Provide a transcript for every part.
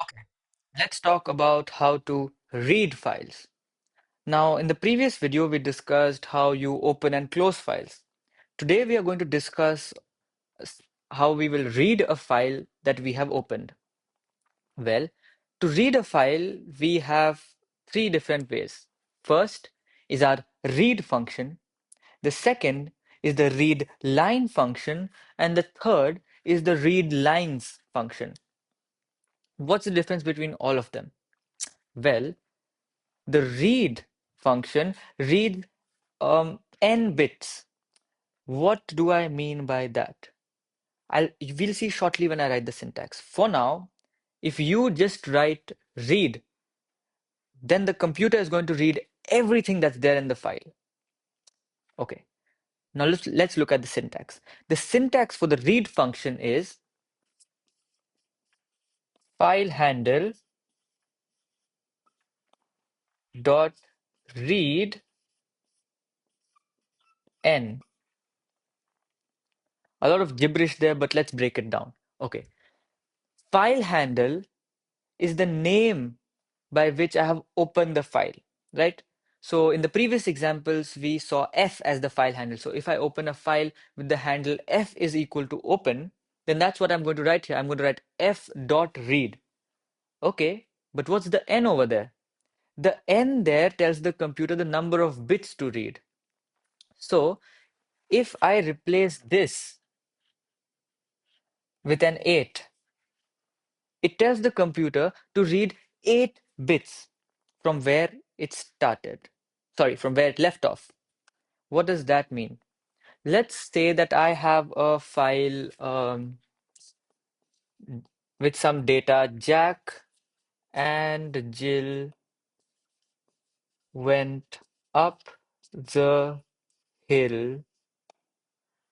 Okay, let's talk about how to read files. Now, in the previous video, we discussed how you open and close files. Today, we are going to discuss s- how we will read a file that we have opened. Well, to read a file, we have three different ways. First is our read function. The second is the read line function. And the third is the read lines function. What's the difference between all of them? Well, the read function read n bits. What do I mean by that? We'll see shortly when I write the syntax. For now, if you just write read, then the computer is going to read everything that's there in the file. Okay, now let's look at the syntax. The syntax for the read function is file handle dot read n. A lot of gibberish there, but let's break it down. Okay, file handle is the name by which I have opened the file, right? So in the previous examples, we saw f as the file handle. So if I open a file with the handle f is equal to open, then that's what I'm going to write here. I'm going to write f dot read. Okay, but what's the n over there? The n there tells the computer the number of bits to read. So if I replace this with an 8, it tells the computer to read 8 bits from where it started. Sorry, from where it left off. What does that mean? Let's say that I have a file with some data. Jack and Jill went up the hill,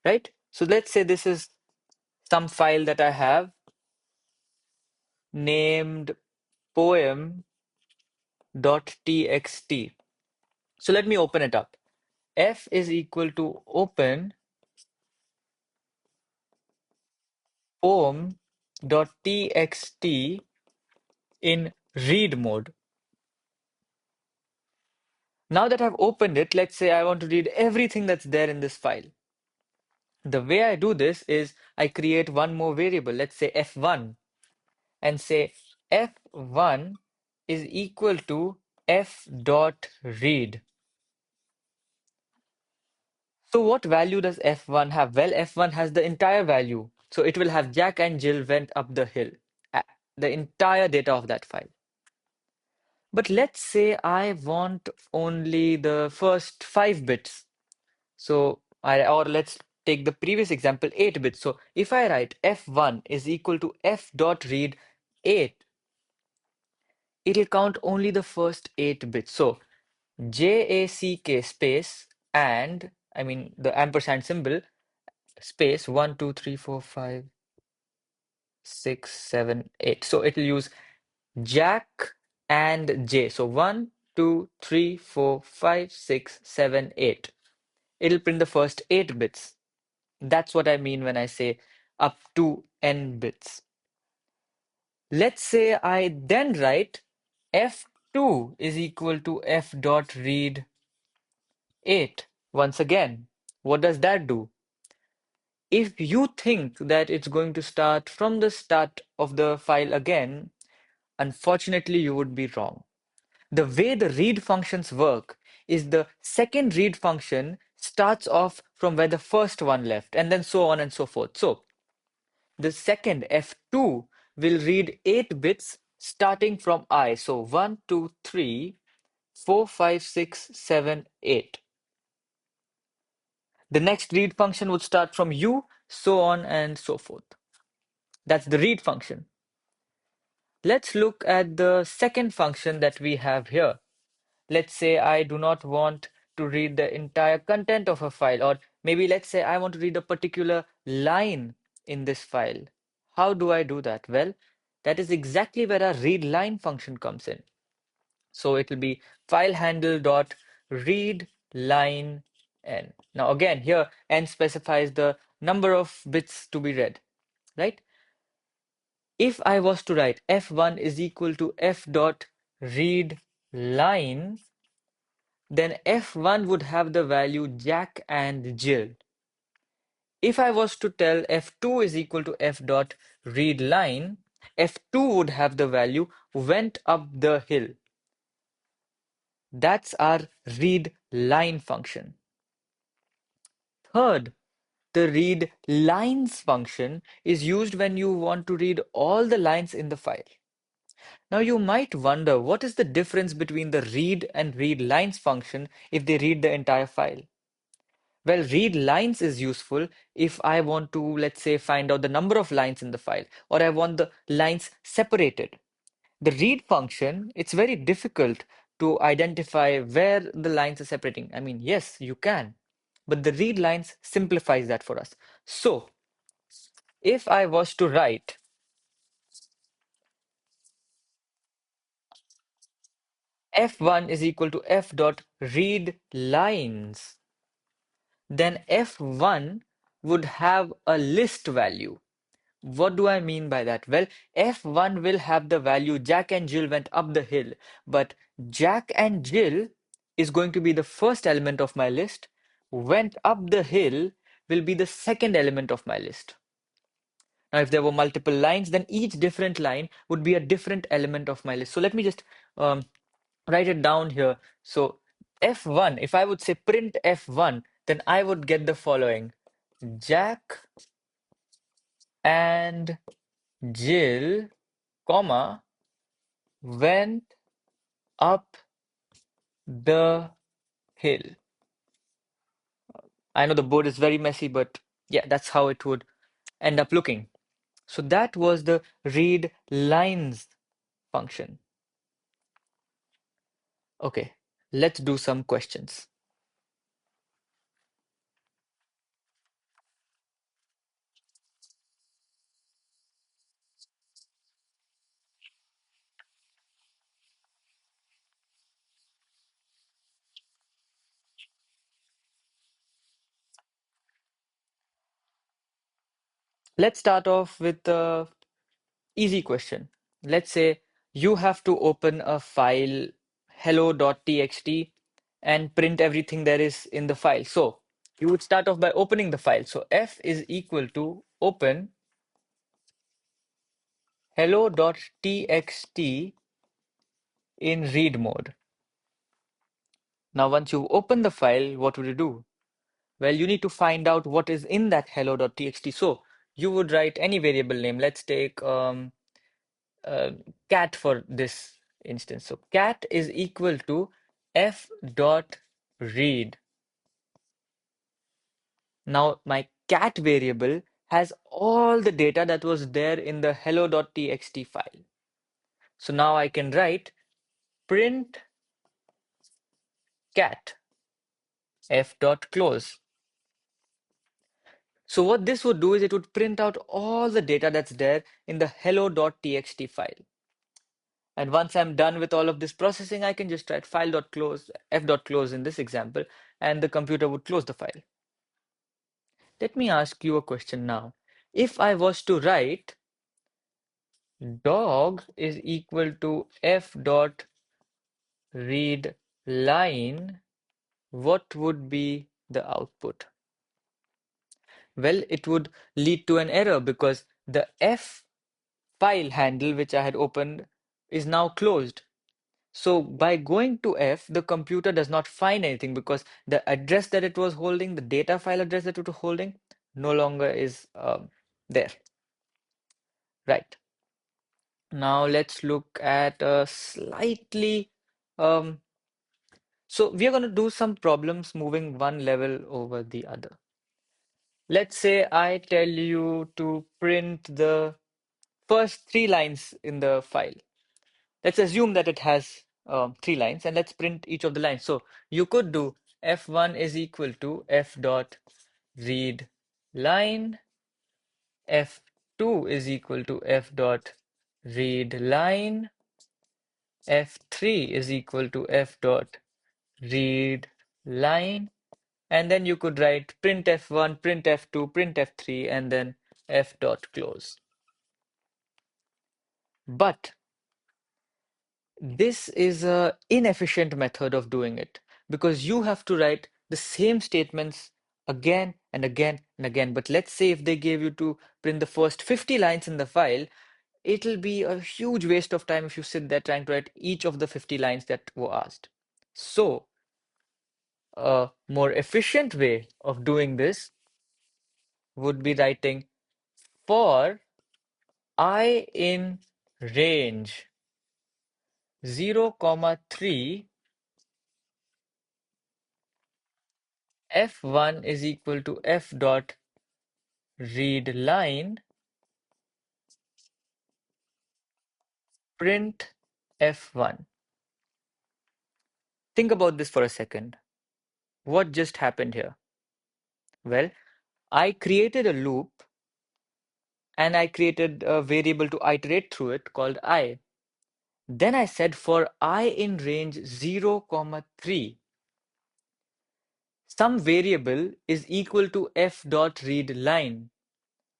right? So let's say this is some file that I have named poem.txt. So let me open it up. F is equal to open poem.txt in read mode. Now that I've opened it, let's say I want to read everything that's there in this file. The way I do this is I create one more variable, let's say f1, and say f1 is equal to f dot read. So what value does f1 have? Well, f1 has the entire value. So it will have Jack and Jill went up the hill, the entire data of that file. But let's say I want only the first 5 bits. So or let's take the previous example, 8 bits. So if I write f1 is equal to f dot read 8, it'll count only the first 8 bits. So JACK space and I mean the ampersand symbol space 1, 2, 3, 4, 5, 6, 7, 8. So it'll use Jack and J. So 1, 2, 3, 4, 5, 6, 7, 8. It'll print the first 8 bits. That's what I mean when I say up to n bits. Let's say I then write f2 is equal to f dot read 8. Once again, what does that do? If you think that it's going to start from the start of the file again, unfortunately, you would be wrong. The way the read functions work is the second read function starts off from where the first one left, and then so on and so forth. So the second f2 will read 8 bits starting from I. So 1, 2, 3, 4, 5, 6, 7, 8. The next read function would start from U, so on and so forth. That's the read function. Let's look at the second function that we have here. Let's say I do not want to read the entire content of a file, or maybe let's say I want to read a particular line in this file. How do I do that? Well, that is exactly where our read line function comes in. So it will be file handle dot read line n. Now again, here n specifies the number of bits to be read, right? If I was to write f1 is equal to f dot read line, then f1 would have the value Jack and Jill. If I was to tell f2 is equal to f dot read line, f2 would have the value went up the hill. That's our read line function. Third, the read lines function is used when you want to read all the lines in the file. Now you might wonder, what is the difference between the read and read lines function if they read the entire file? Well, read lines is useful if I want to, let's say, find out the number of lines in the file, or I want the lines separated. The read function, it's very difficult to identify where the lines are separating. I mean, yes, you can, but the read lines simplifies that for us. So if I was to write f1 is equal to f dot read lines, then f1 would have a list value. What do I mean by that? Well, f1 will have the value Jack and Jill went up the hill, but Jack and Jill is going to be the first element of my list. Went up the hill will be the second element of my list. Now, if there were multiple lines, then each different line would be a different element of my list. So let me just um, write it down here. So f1, if I would say print f1, then I would get the following. Jack and Jill, comma, went up the hill. I know the board is very messy, but yeah, that's how it would end up looking. So that was the read lines function. Okay, let's do some questions. Let's start off with the easy question. Let's say you have to open a file hello.txt and print everything there is in the file. So you would start off by opening the file. So f is equal to open hello.txt in read mode. Now, once you open the file, what would you do? Well, you need to find out what is in that hello.txt. So you would write any variable name. Let's take uh, cat for this instance. So cat is equal to f dot read. Now my cat variable has all the data that was there in the hello.txt file. So now I can write print cat f dot close. So what this would do is it would print out all the data that's there in the hello.txt file. And once I'm done with all of this processing, I can just write file.close, f.close in this example, and the computer would close the file. Let me ask you a question now. If I was to write dog is equal to f dot read line, what would be the output? Well, it would lead to an error because the f file handle which I had opened is now closed. So by going to F, the computer does not find anything because the address that it was holding, the data file address that it was holding, no longer is there. Right. Now let's look at a slightly, um, so we are going to do some problems moving one level over the other. Let's say I tell you to print the first three lines in the file. Let's assume that it has three lines and let's print each of the lines. So you could do f1 is equal to f dot read line, f2 is equal to f dot read line, f3 is equal to f dot read line, and then you could write print f1, print f2, print f3, and then f dot close. But this is a inefficient method of doing it because you have to write the same statements again and again and again. But let's say if they gave you to print the first 50 lines in the file, it'll be a huge waste of time if you sit there trying to write each of the 50 lines that were asked. So, a more efficient way of doing this would be writing for I in range 0, comma 3, f1 is equal to f dot read line print f1. Think about this for a second. What just happened here? Well, I created a loop and I created a variable to iterate through it called I. Then I said for I in range 0, comma 3, some variable is equal to f dot read line,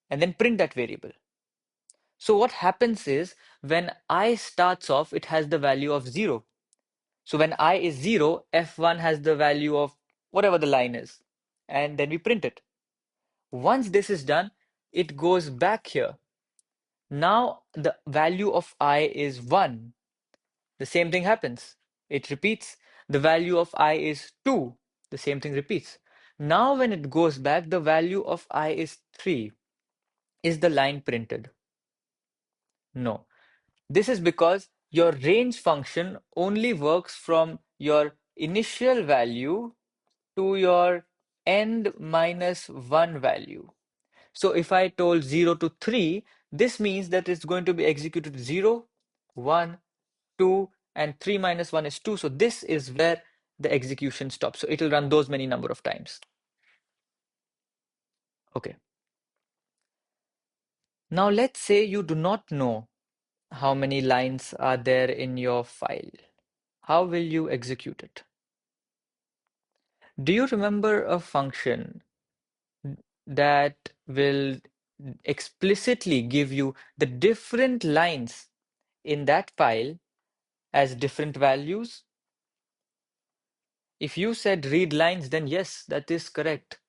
and then print that variable. So what happens is when I starts off, it has the value of 0. So when I is 0, f1 has the value of whatever the line is, and then we print it. Once this is done, it goes back here. Now the value of I is 1. The same thing happens. It repeats. The value of I is 2. The same thing repeats. Now when it goes back, the value of I is 3. Is the line printed? No. This is because your range function only works from your initial value to your end minus 1 value. So if I told 0 to 3, this means that it's going to be executed 0, 1, 2, and 3 minus 1 is 2. So this is where the execution stops. So it will run those many number of times. Okay. Now let's say you do not know how many lines are there in your file. How will you execute it? Do you remember a function that will explicitly give you the different lines in that file as different values? If you said read lines, then yes, that is correct.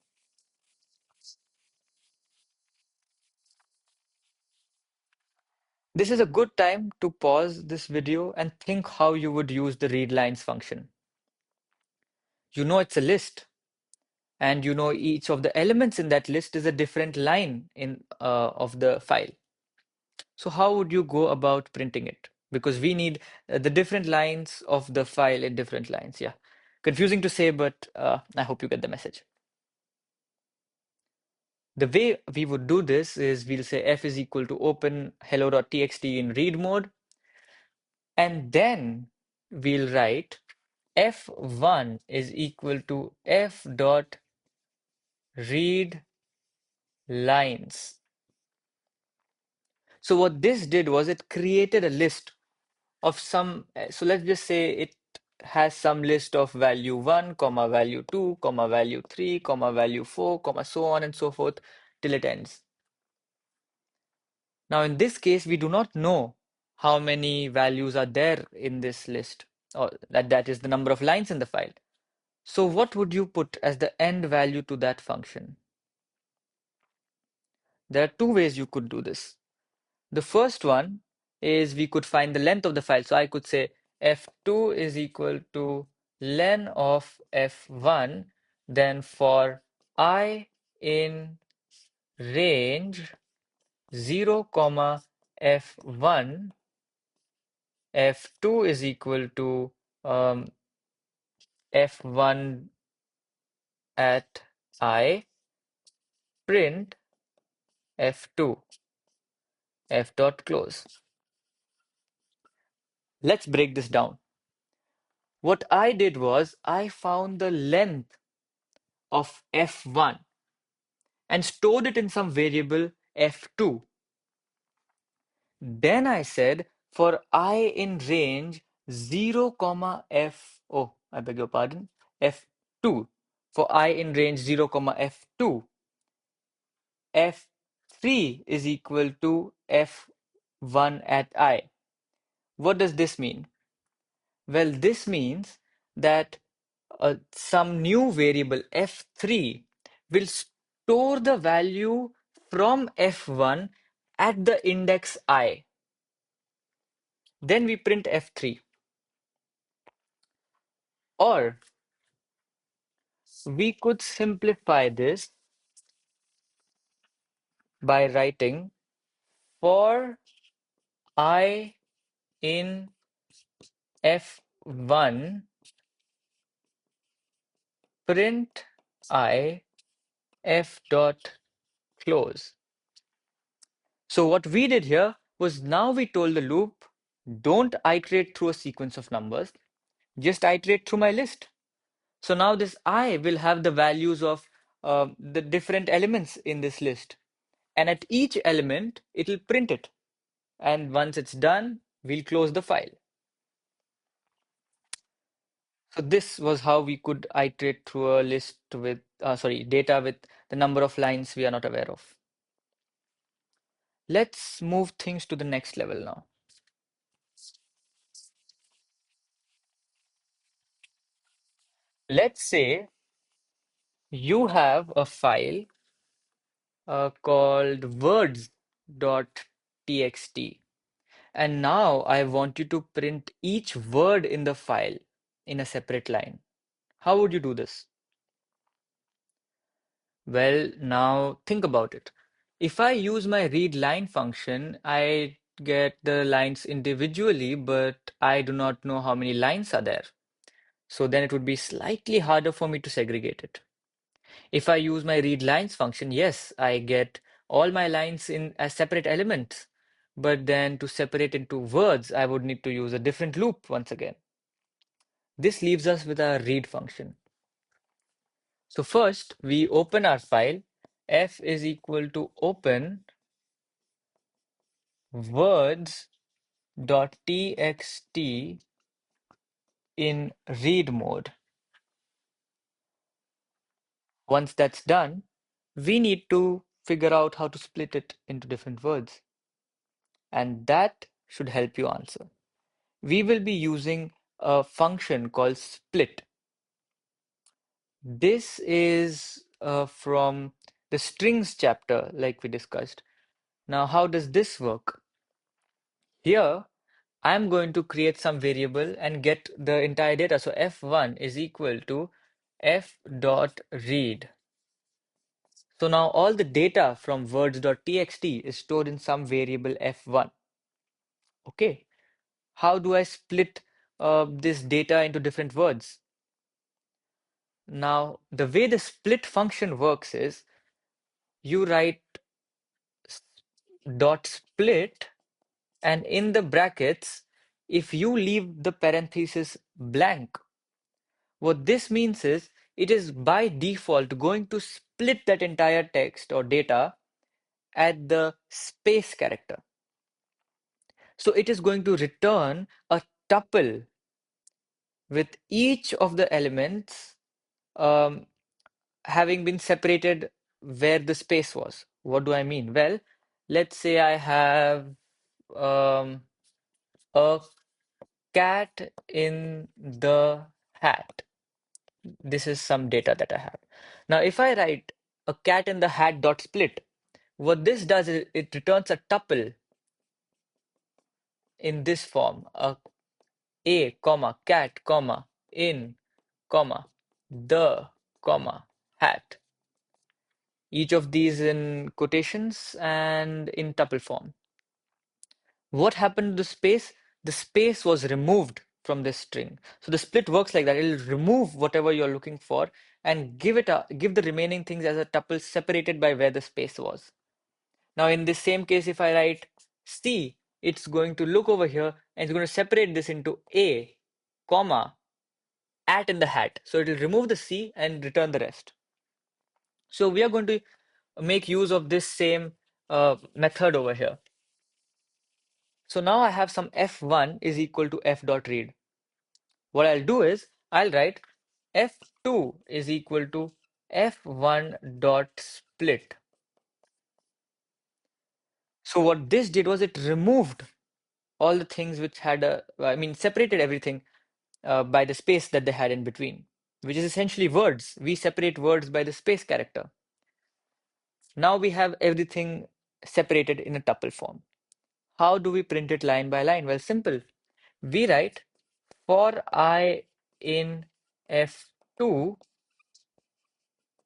This is a good time to pause this video and think how you would use the read lines function. You know it's a list, and you know each of the elements in that list is a different line in of the file. So how would you go about printing it? Because we need the different lines of the file in different lines. Yeah, confusing to say, but I hope you get the message. The way we would do this is we'll say f is equal to open hello.txt in read mode, and then we'll write f1 is equal to f dot read lines. So what this did was it created a list of some, so let's just say it has some list of value 1, comma value 2, comma value 3, comma value 4, comma so on and so forth till it ends. Now in this case, we do not know how many values are there in this list, or that is the number of lines in the file. So what would you put as the end value to that function? There are two ways you could do this. The first one is we could find the length of the file. So I could say f2 is equal to len of f1. Then for I in range 0, comma f1, f2 is equal to f1 at I print f2, f dot close. Let's break this down. What I did was I found the length of f1 and stored it in some variable f2. Then I said for I in range 0, comma I beg your pardon, f2. For I in range 0, comma f2, f3 is equal to f1 at I. What does this mean? Well, this means that some new variable f3 will store the value from f1 at the index I. Then we print f3. Or we could simplify this by writing for I in f1 print I f dot close. So what we did here was now we told the loop, don't iterate through a sequence of numbers, just iterate through my list. So now this I will have the values of the different elements in this list. And at each element, it'll print it. And once it's done, we'll close the file. So this was how we could iterate through a list with, data with the number of lines we are not aware of. Let's move things to the next level now. Let's say you have a file called words.txt, and now I want you to print each word in the file in a separate line. How would you do this? Well, now think about it. If I use my read line function, I get the lines individually, but I do not know how many lines are there. So then it would be slightly harder for me to segregate it. If I use my read lines function, yes, I get all my lines in as separate elements. But then to separate into words, I would need to use a different loop once again. This leaves us with our read function. So first, we open our file. F is equal to open words.txt in read mode. Once that's done, we need to figure out how to split it into different words. And that should help you answer. We will be using a function called split. This is from the strings chapter, like we discussed. Now, how does this work? Here, I'm going to create some variable and get the entire data. So f1 is equal to f dot read. So now all the data from words.txt is stored in some variable f1. Okay, how do I split this data into different words? Now, the way the split function works is you write dot split, and in the brackets, if you leave the parenthesis blank, what this means is it is by default going to split that entire text or data at the space character. So it is going to return a tuple with each of the elements um, having been separated where the space was. What do I mean? Well, let's say I have um, a cat in the hat. This is some data that I have. Now, if I write a cat in the hat dot split, what this does is it returns a tuple in this form, a comma cat comma in comma the comma hat. Each of these in quotations and in tuple form. What happened to the space? The space was removed from this string. So the split works like that. It'll remove whatever you're looking for and give the remaining things as a tuple separated by where the space was. Now in this same case, if I write C, it's going to look over here and it's going to separate this into A, comma, at in the hat. So it will remove the C and return the rest. So we are going to make use of this same method over here. So now I have some f1 is equal to f dot read. What I'll do is I'll write f2 is equal to f1 dot split. So what this did was it removed all the things which had I mean, separated everything by the space that they had in between, which is essentially words. We separate words by the space character. Now we have everything separated in a tuple form. How do we print it line by line? Well, simple. We write for I in F2,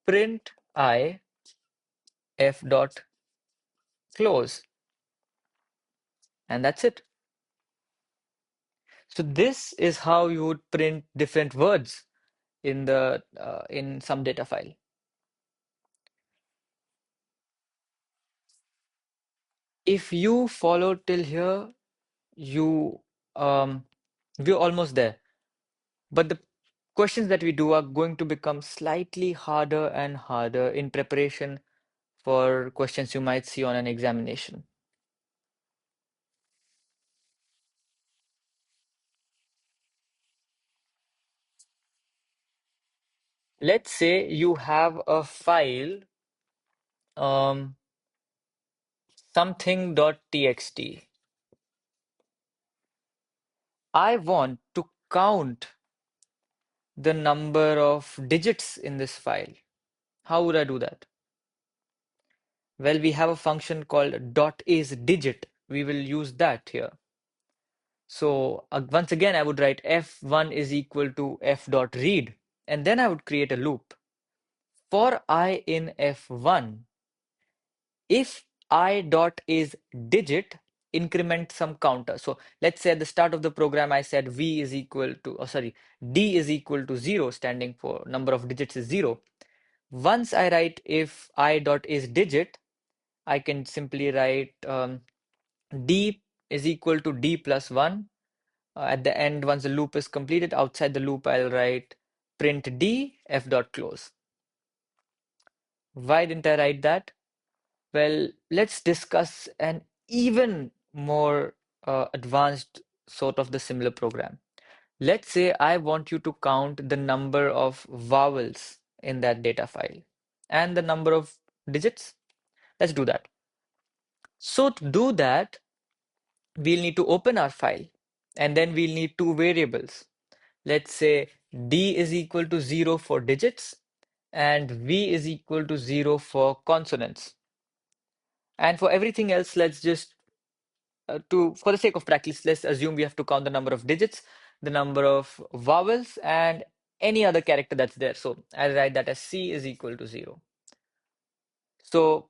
print I F dot close, and that's it. So this is how you would print different words in the in some data file. If you follow till here, you we're almost there. But the questions that we do are going to become slightly harder and harder in preparation for questions you might see on an examination. Let's say you have a file, um, something.txt. I want to count the number of digits in this file. How would I do that? Well, we have a function called .isDigit. We will use that here. So once again, I would write f1 is equal to f dot read, and then I would create a loop. For I in f1, if I dot is digit, increment some counter. So let's say at the start of the program, I said v is equal to, oh sorry, d is equal to 0, standing for number of digits is 0. Once I write if I dot is digit, I can simply write d is equal to d plus 1. At the end, once the loop is completed, outside the loop, I'll write print d f dot close. Why didn't I write that? Well, let's discuss an even more advanced sort of the similar program. Let's say I want you to count the number of vowels in that data file and the number of digits. Let's do that. So to do that, we'll need to open our file and then we'll need two variables. Let's say d is equal to 0 for digits and v is equal to 0 for consonants. And for everything else, let's just for the sake of practice, let's assume we have to count the number of digits, the number of vowels, and any other character that's there. So I'll write that as c is equal to 0. So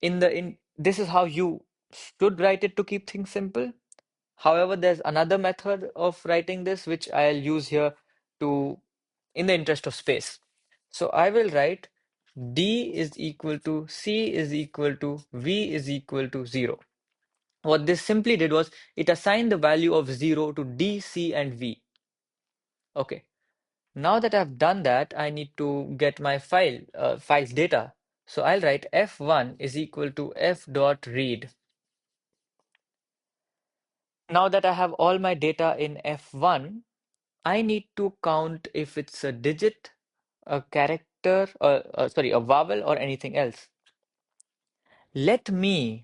in this is how you should write it to keep things simple. However, there's another method of writing this which I'll use here to in the interest of space. So I will write d is equal to c is equal to v is equal to 0. What this simply did was it assigned the value of 0 to d, c, and v. Okay. Now that I've done that, I need to get my file's data. So I'll write f1 is equal to f dot read. Now that I have all my data in f1, I need to count if it's a digit, a character, or sorry, a vowel or anything else. Let me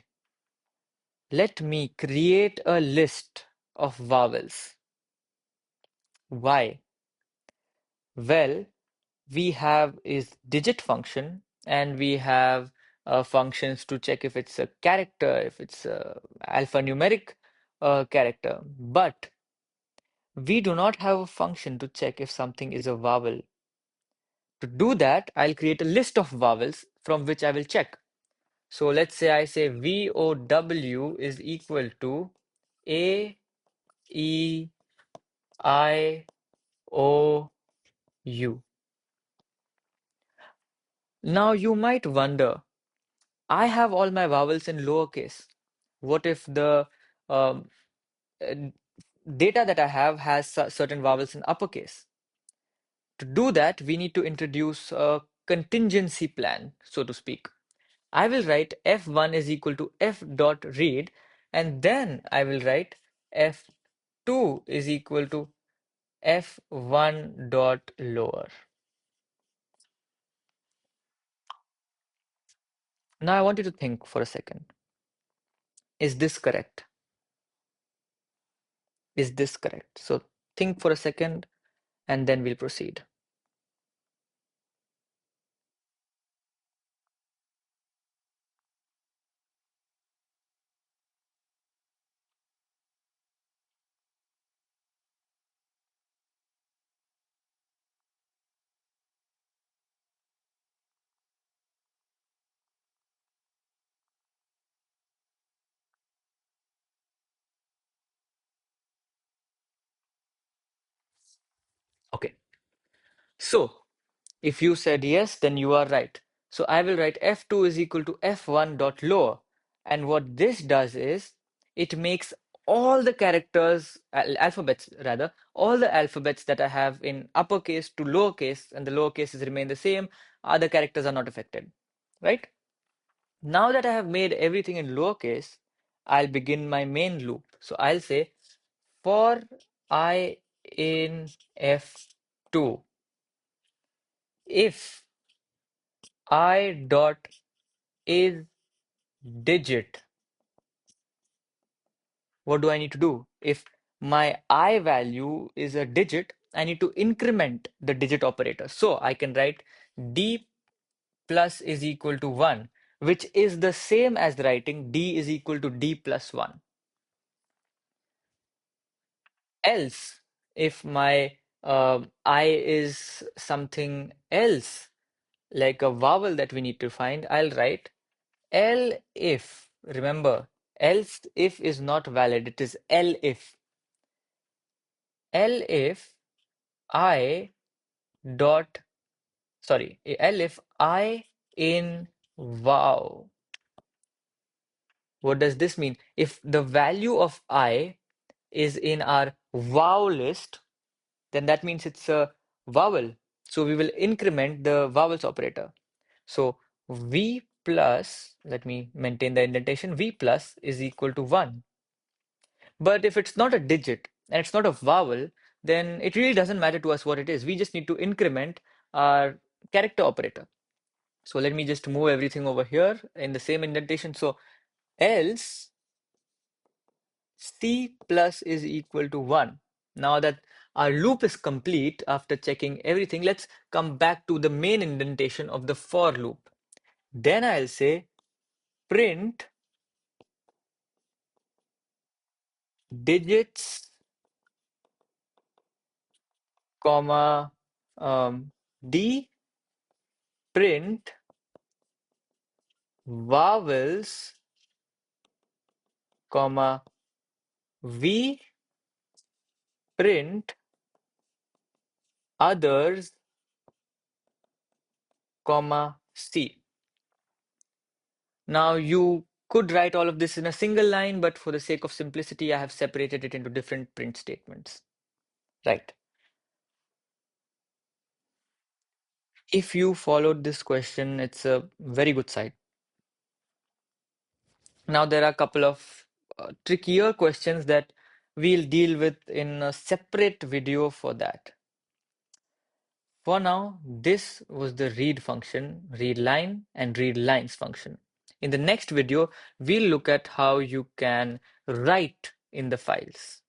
create a list of vowels. Why? Well, we have is digit function and we have functions to check if it's a character, if it's a alphanumeric character, but we do not have a function to check if something is a vowel. To do that, I'll create a list of vowels from which I will check. So let's say I say VOW is equal to A, E, I, O, U. Now you might wonder, I have all my vowels in lowercase. What if the um, uh, data that I have has certain vowels in uppercase? To do that, we need to introduce a contingency plan, so to speak. I will write f1 is equal to f dot read, and then I will write f2 is equal to f1 dot lower. Now I want you to think for a second. Is this correct? Is this correct? So think for a second and then we'll proceed. Okay. So if you said yes, then you are right. So I will write F2 is equal to F1 dot lower. And what this does is it makes all the characters, alphabets rather, all the alphabets that I have in uppercase to lowercase, and the lower cases remain the same, other characters are not affected, right? Now that I have made everything in lowercase, I'll begin my main loop. So I'll say for I in F2, if I dot is digit, what do I need to do? If my I value is a digit, I need to increment the digit operator. So I can write d plus is equal to 1, which is the same as writing d is equal to d plus 1. Else, if my I is something else, like a vowel that we need to find, I'll write L if. Remember, else if is not valid, it is L if. L if I dot, sorry, L if I in wow. What does this mean? If the value of I is in our wow list, then that means it's a vowel. So we will increment the vowels operator. So V plus, let me maintain the indentation, V plus is equal to 1. But if it's not a digit and it's not a vowel, then it really doesn't matter to us what it is. We just need to increment our character operator. So let me just move everything over here in the same indentation. So else C plus is equal to 1. Now that our loop is complete after checking everything, let's come back to the main indentation of the for loop. Then I'll say print digits, comma, D, print vowels, comma, V, print others, comma, C. Now you could write all of this in a single line, but for the sake of simplicity, I have separated it into different print statements. Right. If you followed this question, it's a very good site. Now there are a couple of trickier questions that we'll deal with in a separate video for that. For now, this was the read function, read line and read lines function. In the next video, we'll look at how you can write in the files.